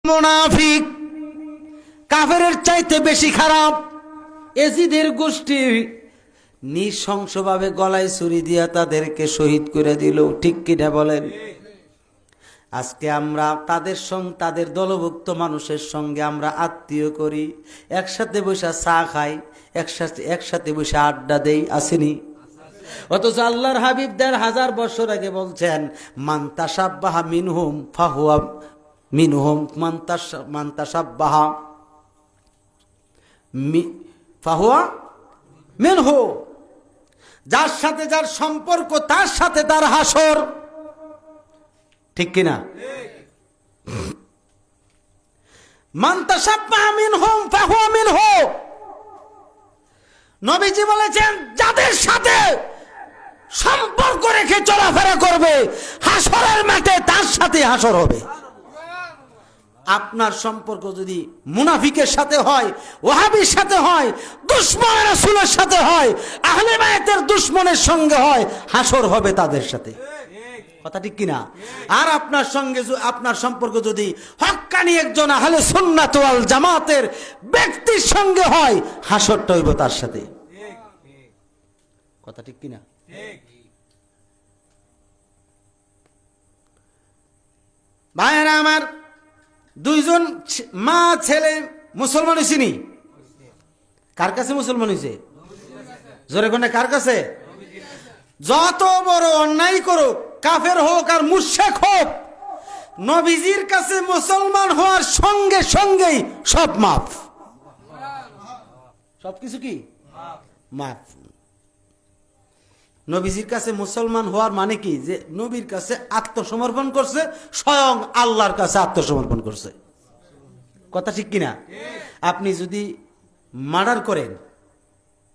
মুনাফিক কাফেরের চাইতে বেশি খারাপ। এজিদের গোষ্ঠী নৃশংসভাবে গলায় ছুরি দিয়া তাদেরকে শহীদ করে দিল। ঠিক কিনা বলেন? আজকে আমরা তাদের সঙ্গে, তাদের দলভুক্ত মানুষের সঙ্গে আমরা আত্মীয় করি, একসাথে বসে চা খাই, একসাথে বসে আড্ডা দেই, আসেনি? অথচ আল্লাহর হাবিব ১,৫০০ বছর আগে বলছেন, মান তাশাব্বাহা মিনহুম ফাহুয়া মিনহুম, মান তাশাব্বাহা ফাহুয়া মিনহু। যার সাথে যার সম্পর্ক তার সাথে তার হাসর। ঠিক কিনা? মান তাশাব্বাহা মিনহুম ফাহুয়া মিনহু। নবীজি বলেছেন, যাদের সাথে সম্পর্ক রেখে চলাফেরা করবে, হাসরের মাঠে তার সাথে হাসর হবে। আপনার সম্পর্ক যদি মুনাফিকের সাথে হয়, ওয়াহাবীর সাথে হয়, দুশমন রাসূলের সাথে হয়, আহলে বায়তের দুশমনের সঙ্গে হয়, হাসর হবে তাদের সাথে। কথা ঠিক কিনা? আর আপনার সম্পর্ক যদি হক্কানি একজন আহলে সুন্নাত ওয়াল জামাতের ব্যক্তির সঙ্গে হয়, হাসরটা হইব তার সাথে। কথা ঠিক কিনা? ভাইয়েরা আমার, দুইজন মা ছেলে মুসলমান হয়েছিনি। কার কাছে মুসলমান হয়েছে? জোরে কোনে, কার কাছে? যত বড় অন্যায় করুক, কাফের হোক আর মুশরিক হোক, নবীজির কাছে মুসলমান হওয়ার সঙ্গে সঙ্গেই সব মাফ। সবকিছু কি মাফ। নবীজির কাছে মুসলমান হওয়ার মানে কি? যে নবীর কাছে আত্মসমর্পণ করছে, স্বয়ং আল্লাহর কাছে আত্মসমর্পণ করছে। কথা ঠিক কিনা? আপনি যদি মার্ডার করেন,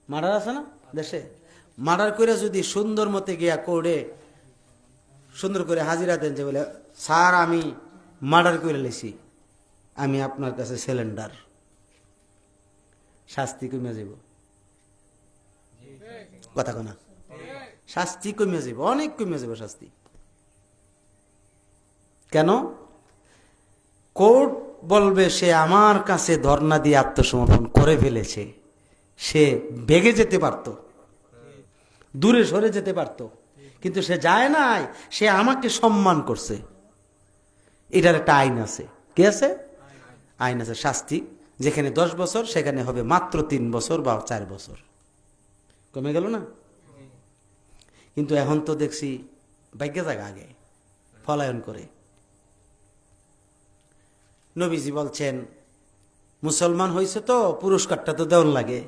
মার্ডার আছে না দেশে, মার্ডার করে যদি সুন্দর মতে গিয়া কোর্টে সুন্দর করে হাজিরা দেন, যে বলে, স্যার আমি মার্ডার করে লেছি, আমি আপনার কাছে সিলিন্ডার, শাস্তি কমে যাব। কথা কোনা? শাস্তি কমে যাব, অনেক কমে যাব শাস্তি। কেন? কোর্ট বলবে সে আমার কাছে ধর্ণা দিয়ে আত্মসমর্পণ করে ফেলেছে, সে বেগে যেতে পারত, দূরে সরে যেতে পারত, কিন্তু সে যায় নাই, সে আমাকে সম্মান করছে। এটার একটা আইন আছে। কি আছে? আইন আছে। শাস্তি যেখানে 10 বছর, সেখানে হবে মাত্র 3 বছর বা 4 বছর। কমে গেল না? কিন্তু এখন তো দেখছি ভাগ্য জায়গা আগে পলায়ন করে। নবীজি বলছেন, মুসলমান হয়েছে তো পুরস্কারটা তো দেওয়ার লাগে।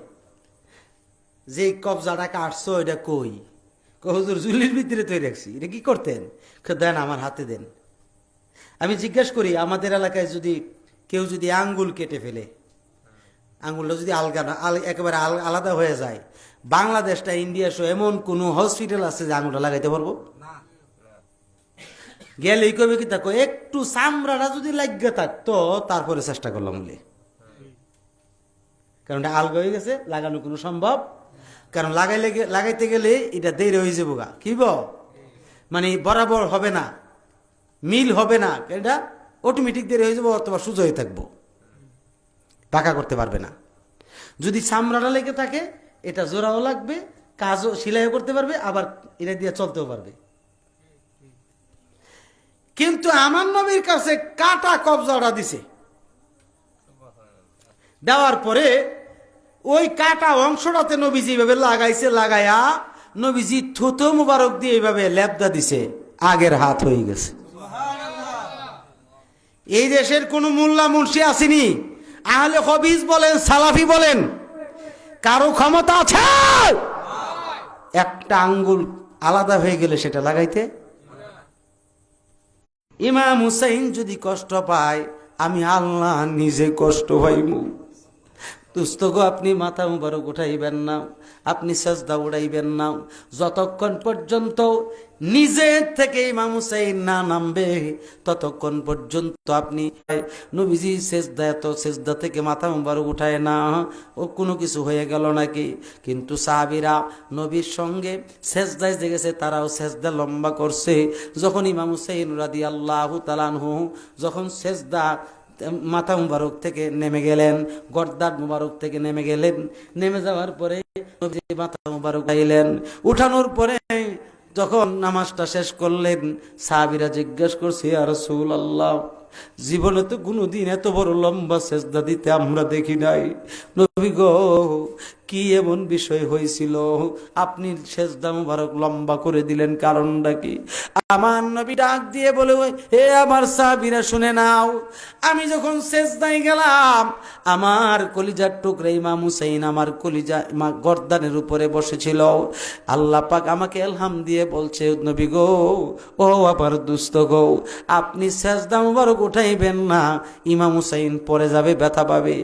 যে কবজাটা কাটছো এটা কই? হুজুর জুলির ভিতরে তৈরি রাখছি। এটা কি করতেন? দেন আমার হাতে দেন। আমি জিজ্ঞেস করি, আমাদের এলাকায় যদি কেউ যদি আঙ্গুল কেটে ফেলে, আঙ্গুলটা যদি একেবারে আলাদা হয়ে যায়, বাংলাদেশটা ইন্ডিয়া সহ এমন কোন হসপিটাল আছে যে আঙ্গুলটা লাগাইতে পারবো? গেলেই কবে কি থাকো, একটু চামড়াটা যদি লাগিয়ে থাকতো তারপরে চেষ্টা করলাম বলে। কারণ এটা আলগা হয়ে গেছে, লাগানো কোনো সম্ভব। কারণ লাগাইতে গেলে এটা দেরি হয়ে যাবো গা, কি মানে বরাবর হবে না, মিল হবে না, এটা অটোমেটিক দেরি হয়ে যাবো, অথবা সোজা হয়ে থাকবো, পাকা করতে পারবে না। যদি চামড়াটা লেগে থাকে, এটা জোড়াও লাগবে, কাজও সেলাইও করতে পারবে, আবার এটা দিয়ে চলতেও পারবে। কিন্তু আমার নবীর কাছে কাটা কবজাটা দিছে, দেওয়ার পরে ওই কাটা অংশটাতে নবীজি এইভাবে লাগাইছে, লাগাইয়া নবীজি থুতু মুবারক দিয়ে এইভাবে লেপদা দিছে, আগের হাত হয়ে গেছে। এই দেশের কোন মোল্লা মুন্সি আসেনি, আহলে হাদিস বলেন, সালাফি বলেন, কারো ক্ষমতা আছে একটা আঙ্গুল আলাদা হয়ে গেলে সেটা লাগাইতে? ইমাম হুসাইন যদি কষ্ট পায়, আমি আল্লাহ নিজে কষ্ট পাইমু। দুস্থ গো, আপনি মাথা মুবারক উঠাইবেন না, আপনি সাজদা উঠাইবেন না, যতক্ষণ পর্যন্ত নিজে থেকে ইমাম হুসাইন না নামবে, ততক্ষণ পর্যন্ত আপনি। নবীজি সেজদা থেকে মাথা মুবারক উঠায় না, ও কোনো কিছু হয়ে গেল নাকি? কিন্তু সাহাবীরা নবীর সঙ্গে সেজদায় যে গেছে, তারাও সেজদা লম্বা করছে। যখন ইমাম হুসাইন রাদিয়াল্লাহু তাআলা আনহু যখন সেজদা মাথা মুবারক থেকে নেমে গেলেন, গর্দান মুবারক থেকে নেমে গেলেন। নেমে যাওয়ার পরে নবীজি মাথা মুবারক উঠাইলেন। উঠানোর পরে যখন নামাজটা শেষ করলেন, সাহাবীরা জিজ্ঞাসা করছে, ইয়া রাসূলুল্লাহ, জীবনে তো কোনোদিন এত বড় লম্বা সেজদা দিতে আমরা দেখি নাই। নবী গো, কি এমন বিষয় হয়েছিল আপনি সেজদা মুবারক লম্বা করে দিলেন, কারণটা কি? আমার নবী ডাক দিয়ে বলে, হে আমার সাহাবীরা শুনে নাও, আমি যখন সেজদায় গেলাম, আমার কলিজার টুকরা ইমাম হুসাইন আমার কলিজা গর্দানের উপরে বসেছিল। আল্লাহ পাক আমাকে ইলহাম দিয়ে বলছে, নবী গো, ও আমার দুস্থ গো, আপনি সেজদা মুবারক উঠাইবেন না, ইমাম হুসাইন পড়ে যাবে, ব্যথা পাবে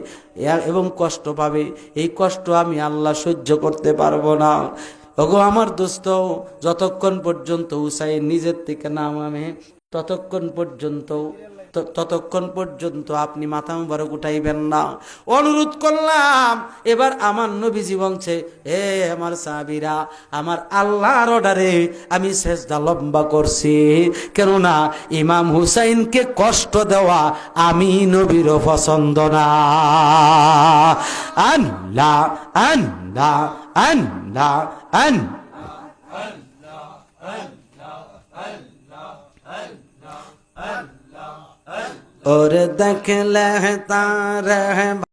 এবং কষ্ট পাবে। এই কষ্ট আমি আল্লাহ সহ্য করতে পারবো না। ওগো আমার দোস্ত, যতক্ষণ পর্যন্ত হুসাইন নিজের থেকে নামে ততক্ষণ পর্যন্ত আপনি মাথা মুবারক উঠাইবেন না। অনুরোধ করলাম। এবার আমার নবীজি বলছে, হে আমার সাহাবীরা, আমার আল্লাহর অর্ডারে আমি সেজদা লম্বা করছি, কেননা ইমাম হুসাইনকে কষ্ট দেওয়া আমি নবীর পছন্দ না। আল্লাহ আল্লাহ আল্লাহ আল্লাহ। और देख ले तार